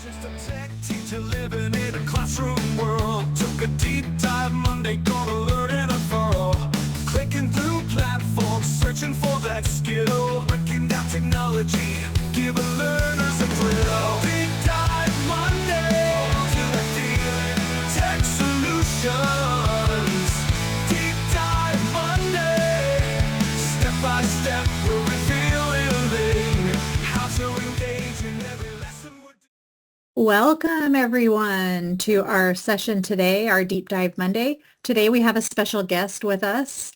just a tech teacher living in a classroom world. Took a deep dive Monday, gonna learn in a furrow. Clicking through platforms, searching for that skill. Breaking down technology, giving learners a thrill. Deep dive Monday, to the deep tech solutions. Deep dive Monday, step by step we're revealing how to engage in every lesson we're doing. Welcome everyone to our session today, our Deep Dive Monday. Today we have a special guest with us,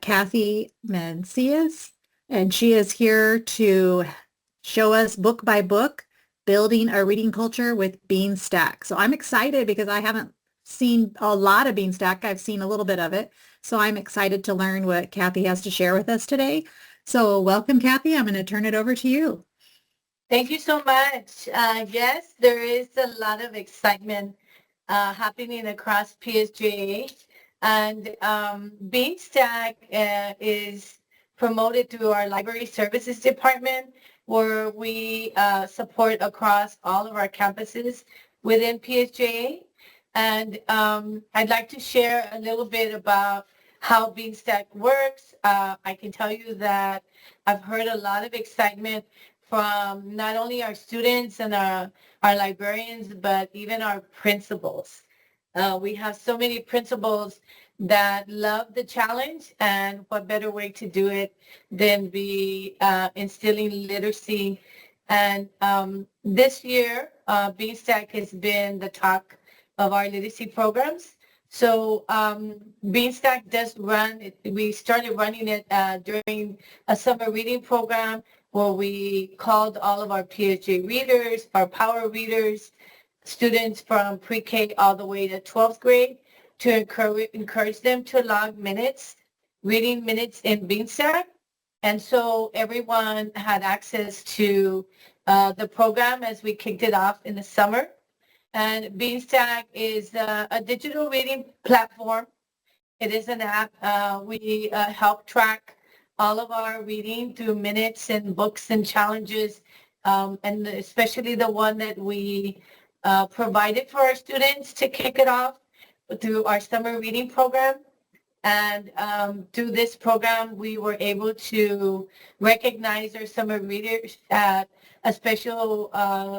Kathy Mencius, and she is here to show us book by book, building a reading culture with Beanstack. So I'm excited because I haven't seen a lot of Beanstack. I've seen a little bit of it. So I'm excited to learn what Kathy has to share with us today. So welcome, Kathy. I'm going to turn it over to you. Thank you so much. Yes, there is a lot of excitement happening across PSJA, and Beanstack is promoted through our library services department, where we support across all of our campuses within PSJA. And I'd like to share a little bit about how Beanstack works. I can tell you that I've heard a lot of excitement from not only our students and our librarians, but even our principals. We have so many principals that love the challenge, and what better way to do it than be instilling literacy. And this year, Beanstack has been the talk of our literacy programs. So Beanstack does run, we started running it during a summer reading program where we called all of our PSJ readers, our power readers, students from pre-K all the way to 12th grade to encourage them to log minutes, reading minutes in Beanstack. And so everyone had access to the program as we kicked it off in the summer. And Beanstack is a digital reading platform. It is an app. We help track all of our reading through minutes and books and challenges, and especially the one that we provided for our students to kick it off through our summer reading program. And through this program, we were able to recognize our summer readers at a special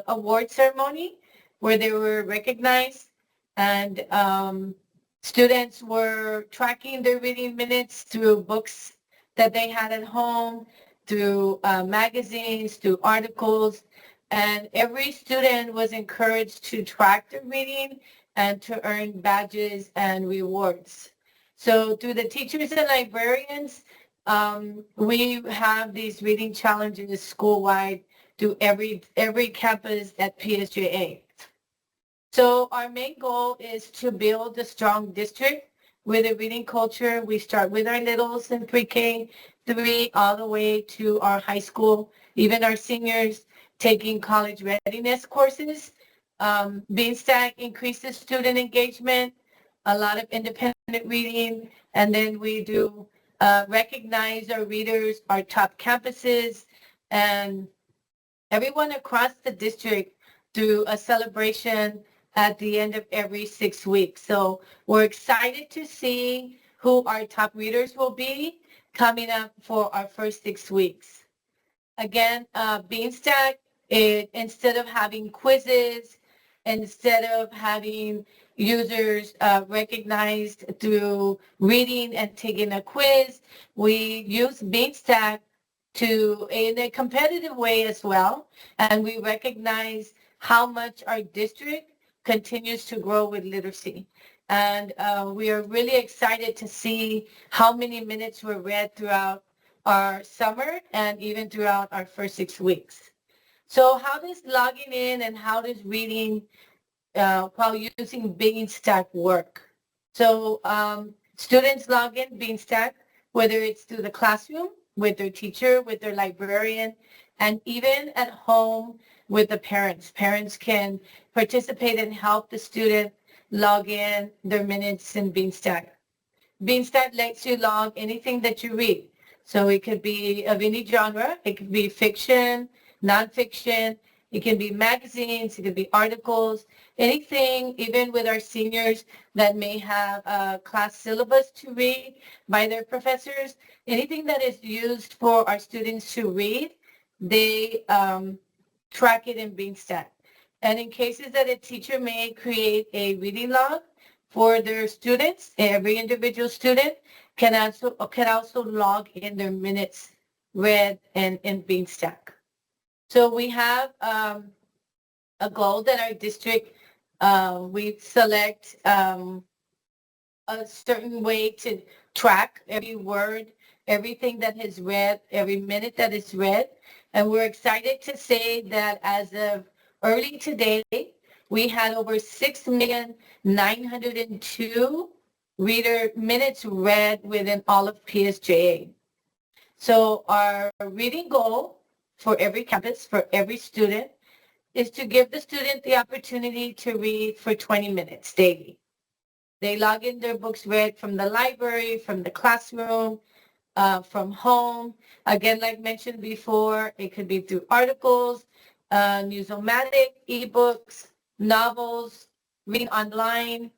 award ceremony where they were recognized, and students were tracking their reading minutes through books that they had at home, through magazines, through articles, and every student was encouraged to track their reading and to earn badges and rewards. So through the teachers and librarians, we have these reading challenges school-wide through every campus at PSJA. So our main goal is to build a strong district with a reading culture. We start with our littles in pre-K 3 all the way to our high school, even our seniors taking college readiness courses. Beanstack increases student engagement, a lot of independent reading, and then we do recognize our readers, our top campuses, and everyone across the district through a celebration at the end of every 6 weeks. So we're excited to see who our top readers will be coming up for our first 6 weeks. Again, Beanstack, instead of having quizzes, instead of having users recognized through reading and taking a quiz, we use Beanstack in a competitive way as well, and we recognize how much our district continues to grow with literacy. And we are really excited to see how many minutes were read throughout our summer and even throughout our first 6 weeks. So how does logging in and how does reading while using Beanstack work? So students log in Beanstack, whether it's through the classroom, with their teacher, with their librarian, and even at home with the parents. Parents can participate and help the student log in their minutes in Beanstack. Beanstack lets you log anything that you read. So it could be of any genre. It could be fiction, nonfiction, It can be magazines, it could be articles, anything, even with our seniors that may have a class syllabus to read by their professors, anything that is used for our students to read, they track it in Beanstack. And in cases that a teacher may create a reading log for their students, every individual student can also log in their minutes read and in Beanstack. So we have a goal that our district, we select a certain way to track every word, everything that is read, every minute that is read. And we're excited to say that as of early today, we had over 6,902 reader minutes read within all of PSJA. So our reading goal for every campus, for every student, is to give the student the opportunity to read for 20 minutes daily. They log in their books read from the library, from the classroom, from home. Again, like mentioned before, it could be through articles, Newsomatic, ebooks, novels, reading online.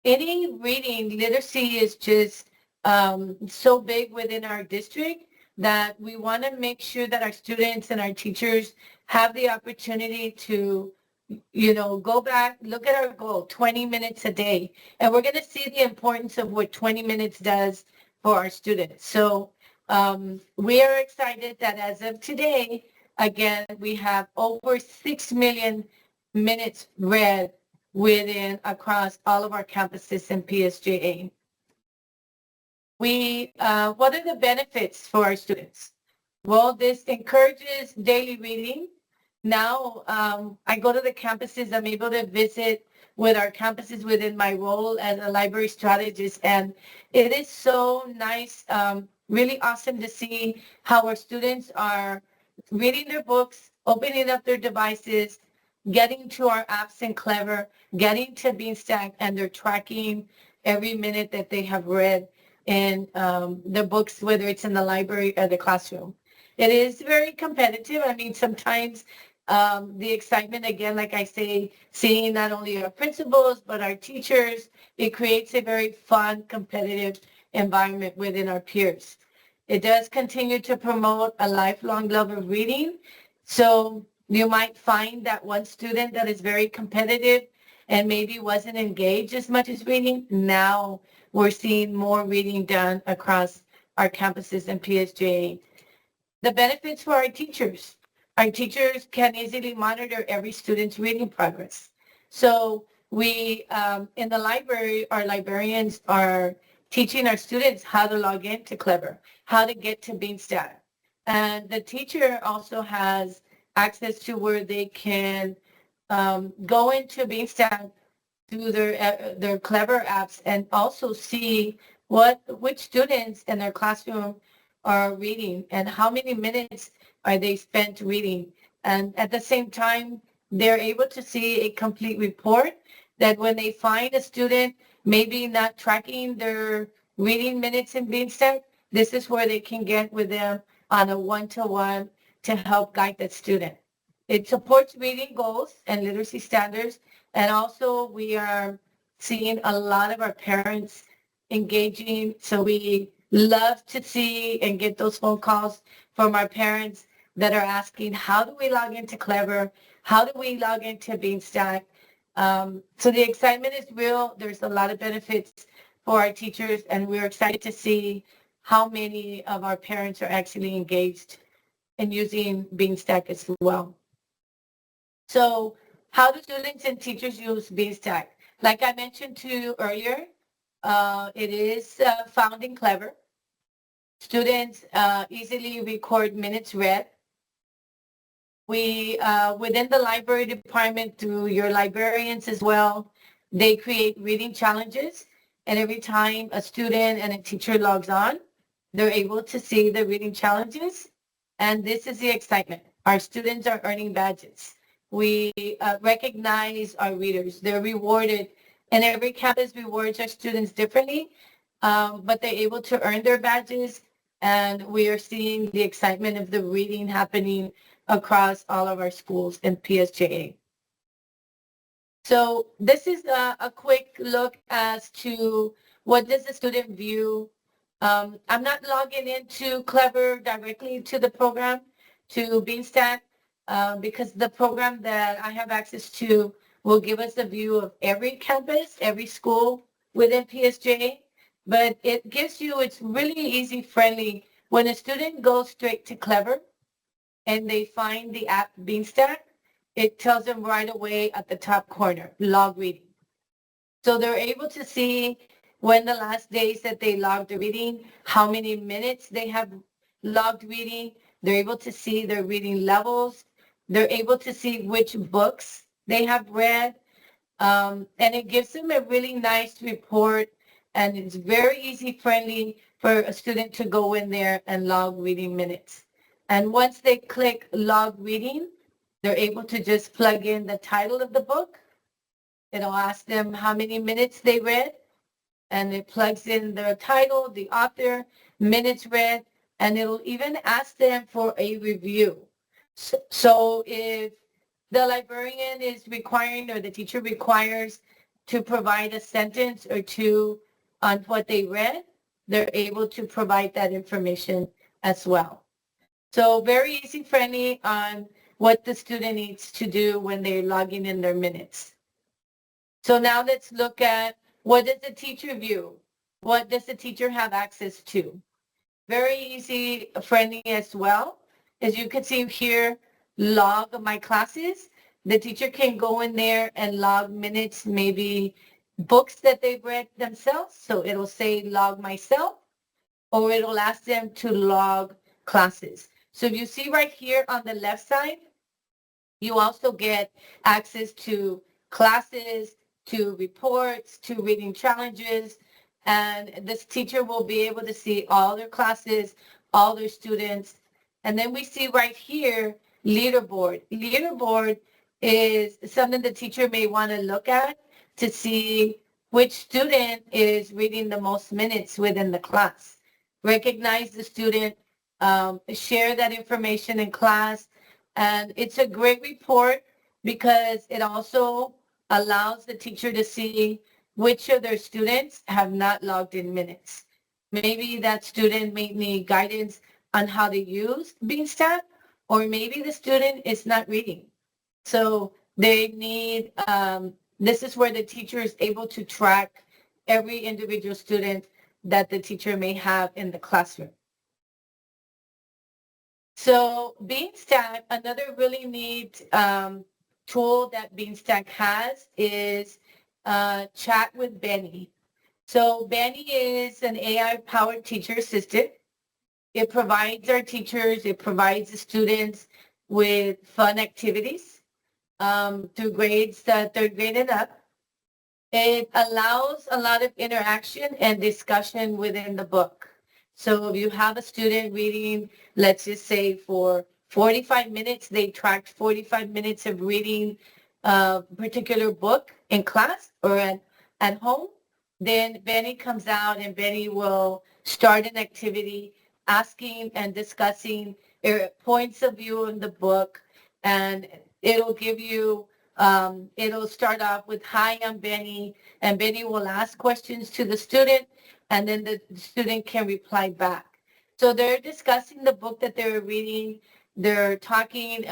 Any reading, literacy is just so big within our district that we want to make sure that our students and our teachers have the opportunity to, go back, look at our goal, 20 minutes a day. And we're going to see the importance of what 20 minutes does for our students. So we are excited that as of today, again, we have over 6 million minutes read across all of our campuses in PSJA. What are the benefits for our students? Well, this encourages daily reading. Now, I go to the campuses, I'm able to visit with our campuses within my role as a library strategist, and it is so nice, really awesome to see how our students are reading their books, opening up their devices, getting to our apps in Clever, getting to Beanstack, and they're tracking every minute that they have read in the books, whether it's in the library or the classroom. It is very competitive. I mean, sometimes the excitement, again, like I say, seeing not only our principals, but our teachers, it creates a very fun, competitive environment within our peers. It does continue to promote a lifelong love of reading. So you might find that one student that is very competitive and maybe wasn't engaged as much as reading, now we're seeing more reading done across our campuses in PSJA. The benefits for our teachers. Our teachers can easily monitor every student's reading progress. So we, in the library, our librarians are teaching our students how to log into Clever, how to get to Beanstack. And the teacher also has access to where they can go into Beanstack through their Clever apps and also see which students in their classroom are reading and how many minutes are they spent reading. And at the same time, they're able to see a complete report that when they find a student maybe not tracking their reading minutes in Beanstack, this is where they can get with them on a one-to-one to help guide that student. It supports reading goals and literacy standards. And also we are seeing a lot of our parents engaging. So we love to see and get those phone calls from our parents that are asking, how do we log into Clever? How do we log into Beanstack? So the excitement is real. There's a lot of benefits for our teachers, and we're excited to see how many of our parents are actually engaged in using Beanstack as well. So how do students and teachers use Beanstack? Like I mentioned to you earlier, it is found in Clever. Students easily record minutes read. We, within the library department, through your librarians as well, they create reading challenges. And every time a student and a teacher logs on, they're able to see the reading challenges. And this is the excitement. Our students are earning badges. We recognize our readers. They're rewarded. And every campus rewards our students differently, but they're able to earn their badges. And we are seeing the excitement of the reading happening across all of our schools in PSJA. So this is a quick look as to what does the student view. I'm not logging into Clever directly to the program, to Beanstack, because the program that I have access to will give us a view of every campus, every school within PSJA. But it gives you, it's really easy, friendly. When a student goes straight to Clever and they find the app Beanstack, it tells them right away at the top corner, log reading. So they're able to see when the last days that they logged the reading, how many minutes they have logged reading. They're able to see their reading levels. They're able to see which books they have read. And it gives them a really nice report, and it's very easy friendly for a student to go in there and log reading minutes. And once they click log reading, they're able to just plug in the title of the book. It'll ask them how many minutes they read, and it plugs in the title, the author, minutes read, and it'll even ask them for a review. So if the librarian is requiring or the teacher requires to provide a sentence or two on what they read, they're able to provide that information as well. So very easy friendly on what the student needs to do when they're logging in their minutes. So now let's look at what does the teacher view? What does the teacher have access to? Very easy friendly as well. As you can see here, log of my classes. The teacher can go in there and log minutes, maybe books that they've read themselves. So it'll say log myself, or it'll ask them to log classes. So if you see right here on the left side, you also get access to classes, to reports, to reading challenges, and this teacher will be able to see all their classes, all their students. And then we see right here, leaderboard. Leaderboard is something the teacher may want to look at to see which student is reading the most minutes within the class. Recognize the student, share that information in class, and it's a great report because it also allows the teacher to see which of their students have not logged in minutes. Maybe that student may need guidance on how to use Beanstack, or maybe the student is not reading. So they need, this is where the teacher is able to track every individual student that the teacher may have in the classroom. So Beanstack, another really neat tool that Beanstack has is Chat with Benny. So Benny is an AI-powered teacher assistant. It provides our teachers, it provides the students with fun activities through grades, third grade and up. It allows a lot of interaction and discussion within the book. So if you have a student reading, let's just say for 45 minutes, they tracked 45 minutes of reading a particular book in class or at home, then Benny comes out and Benny will start an activity asking and discussing points of view in the book, and it'll give you it'll start off with, hi, I'm Benny, and Benny will ask questions to the student, and then the student can reply back. So they're discussing the book that they're reading. They're talking,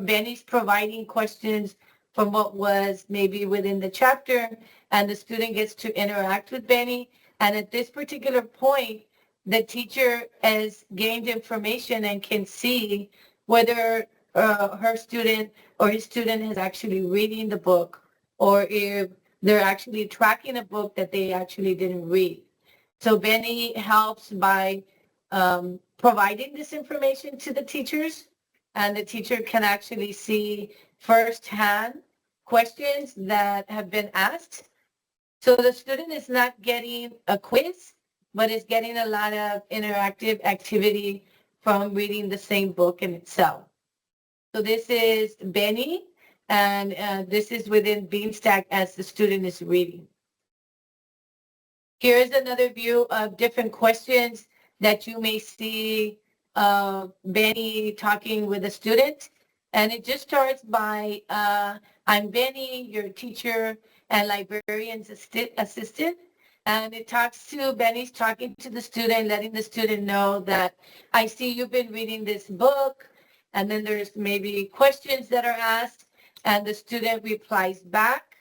Benny's providing questions from what was maybe within the chapter, and the student gets to interact with Benny. And at this particular point, the teacher has gained information and can see whether her student or his student is actually reading the book, or if they're actually tracking a book that they actually didn't read. So Benny helps by providing this information to the teachers, and the teacher can actually see firsthand questions that have been asked. So the student is not getting a quiz, but is getting a lot of interactive activity from reading the same book in itself. So this is Benny, and this is within Beanstack as the student is reading. Here's another view of different questions that you may see Benny talking with a student. And it just starts by, I'm Benny, your teacher and librarian's assistant. And it talks to, Benny's talking to the student, letting the student know that I see you've been reading this book. And then there's maybe questions that are asked and the student replies back.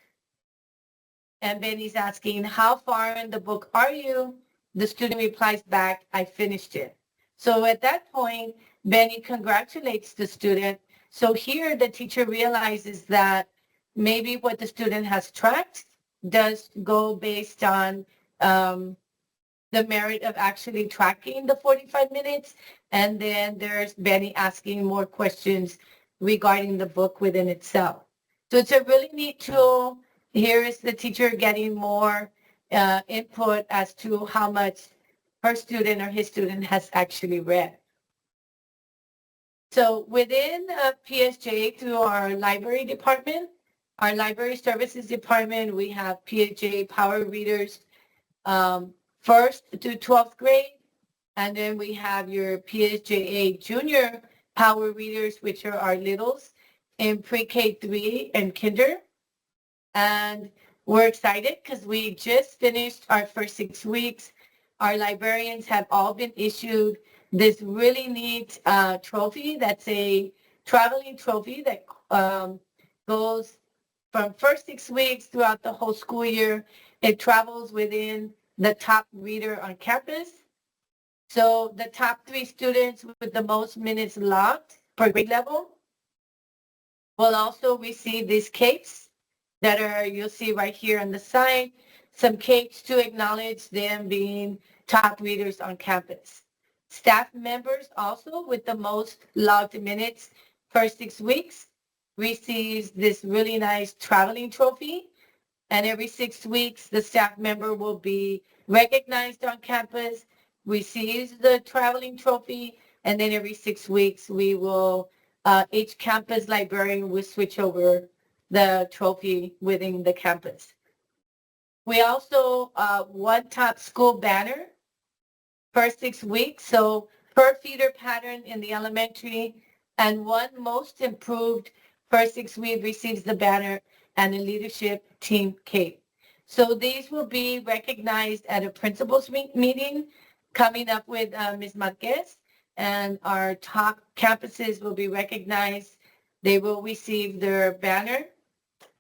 And Benny's asking, how far in the book are you? The student replies back, I finished it. So at that point, Benny congratulates the student. So here the teacher realizes that maybe what the student has tracked does go based on the merit of actually tracking the 45 minutes. And then there's Benny asking more questions regarding the book within itself. So it's a really neat tool. Here is the teacher getting more input as to how much her student or his student has actually read. So within PSJA, through our library department, our library services department, we have PSJA power readers, first to 12th grade. And then we have your PSJA junior power readers, which are our littles in pre-K 3 and kinder. And we're excited because we just finished our first 6 weeks. Our librarians have all been issued this really neat trophy. That's a traveling trophy that goes from first 6 weeks throughout the whole school year. It travels within the top reader on campus. So the top 3 students with the most minutes logged per grade level will also receive these capes that are, you'll see right here on the side, some capes to acknowledge them being top readers on campus. Staff members also with the most logged minutes per 6 weeks receives this really nice traveling trophy. And every 6 weeks, the staff member will be recognized on campus, receives the traveling trophy, and then every 6 weeks, we will, each campus librarian will switch over the trophy within the campus. We also one top school banner per 6 weeks, so per feeder pattern in the elementary, and one most improved per 6 weeks receives the banner and a leadership team cape. So these will be recognized at a principal's meeting coming up with Ms. Marquez, and our top campuses will be recognized. They will receive their banner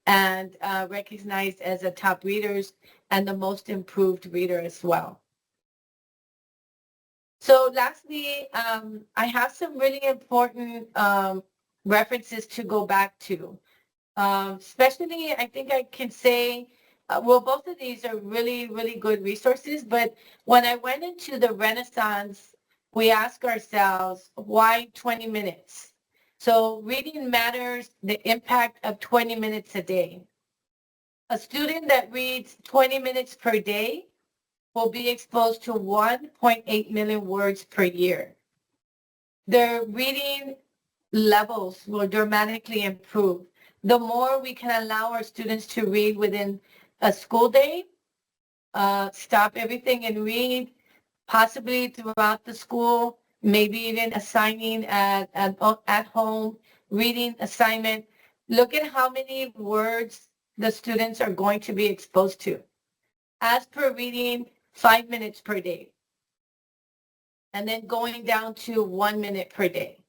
and recognized as a top readers and the most improved reader as well. So lastly, I have some really important references to go back to. Especially, I think I can say, well, both of these are really, really good resources. But when I went into the Renaissance, we ask ourselves, why 20 minutes? So reading matters, the impact of 20 minutes a day. A student that reads 20 minutes per day will be exposed to 1.8 million words per year. Their reading levels will dramatically improve. The more we can allow our students to read within a school day, stop everything and read, possibly throughout the school, maybe even assigning at home, reading assignment. Look at how many words the students are going to be exposed to. As per reading, 5 minutes per day. And then going down to 1 minute per day.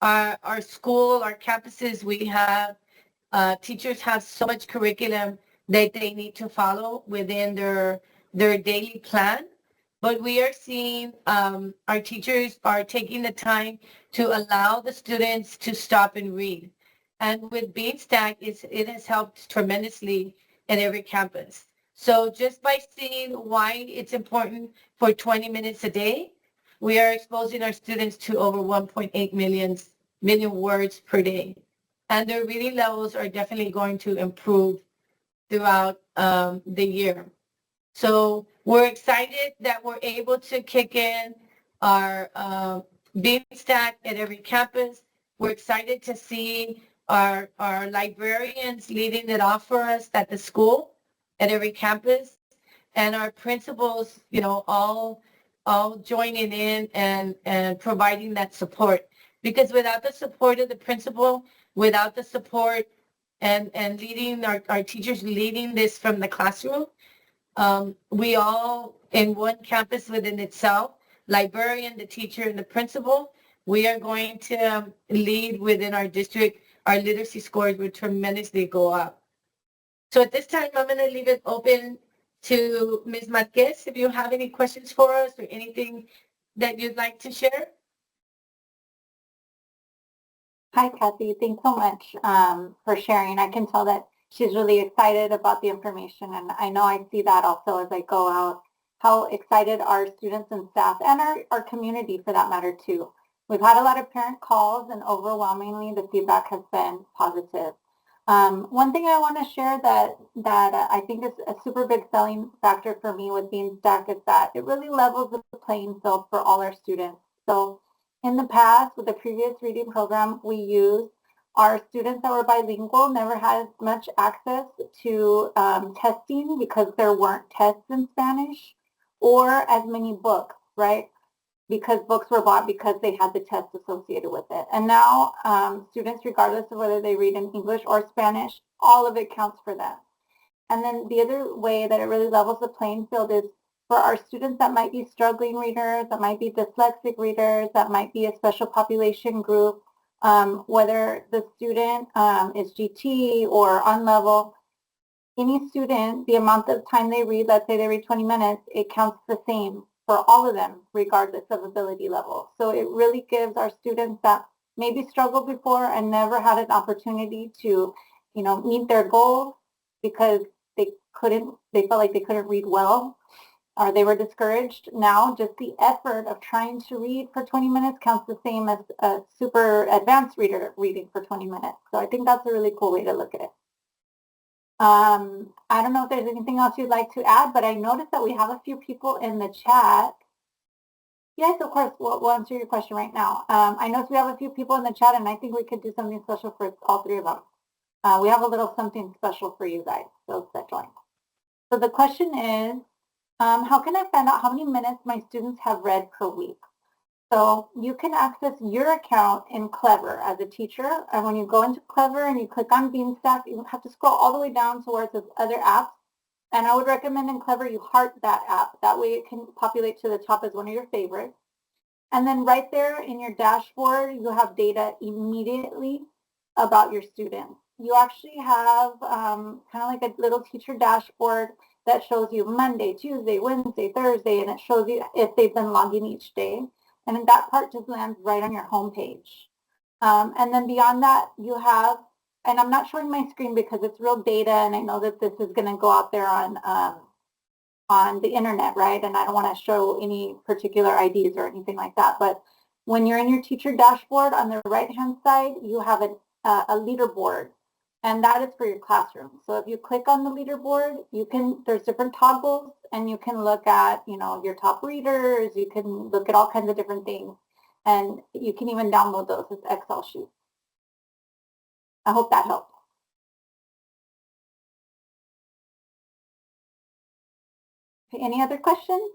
Our school, our campuses, we have, teachers have so much curriculum that they need to follow within their daily plan. But we are seeing our teachers are taking the time to allow the students to stop and read. And with Beanstack, it has helped tremendously at every campus. So just by seeing why it's important for 20 minutes a day, we are exposing our students to over 1.8 million words per day. And their reading levels are definitely going to improve throughout the year. So we're excited that we're able to kick in our Beanstack at every campus. We're excited to see our librarians leading it off for us at the school, at every campus, and our principals, all all joining in and providing that support. Because without the support of the principal, without the support and leading our teachers leading this from the classroom, we all in one campus within itself, librarian, the teacher, and the principal, we are going to lead within our district. Our literacy scores will tremendously go up. So at this time, I'm going to leave it open to Ms. Marquez, if you have any questions for us or anything that you'd like to share. Hi, Kathy. Thanks so much for sharing. I can tell that she's really excited about the information, and I know I see that also as I go out, how excited our students and staff and our community for that matter too. We've had a lot of parent calls, and overwhelmingly the feedback has been positive. One thing I want to share that I think is a super big selling factor for me with Beanstack is that it really levels the playing field for all our students. So in the past, with the previous reading program we used, our students that were bilingual never had much access to testing because there weren't tests in Spanish or as many books, right? Because books were bought because they had the test associated with it. And now students, regardless of whether they read in English or Spanish, all of it counts for them. And then the other way that it really levels the playing field is for our students that might be struggling readers, that might be dyslexic readers, that might be a special population group, whether the student is GT or on level, any student, the amount of time they read, let's say they read 20 minutes, it counts the same for all of them, regardless of ability level. So it really gives our students that maybe struggled before and never had an opportunity to, meet their goals because they felt like they couldn't read well or they were discouraged. Now, just the effort of trying to read for 20 minutes counts the same as a super advanced reader reading for 20 minutes. So I think that's a really cool way to look at it. I don't know if there's anything else you'd like to add, but I noticed that we have a few people in the chat. Yes, of course, we'll answer your question right now. I noticed we have a few people in the chat, and I think we could do something special for all three of them. We have a little something special for you guys, those that joined. So the question is, how can I find out how many minutes my students have read per week? So you can access your account in Clever as a teacher. And when you go into Clever and you click on Beanstack, you have to scroll all the way down to where it says other apps. And I would recommend in Clever you heart that app. That way it can populate to the top as one of your favorites. And then right there in your dashboard, you have data immediately about your students. You actually have kind of like a little teacher dashboard that shows you Monday, Tuesday, Wednesday, Thursday, and it shows you if they've been logging each day. And that part just lands right on your home page. And then beyond that, you have, and I'm not showing my screen because it's real data, and I know that this is going to go out there on the internet, right? And I don't want to show any particular IDs or anything like that. But when you're in your teacher dashboard, on the right-hand side, you have a leaderboard, and that is for your classroom. So if you click on the leaderboard, there's different toggles, and you can look at, your top readers, you can look at all kinds of different things, and you can even download those as Excel sheets. I hope that helps. Okay, any other questions?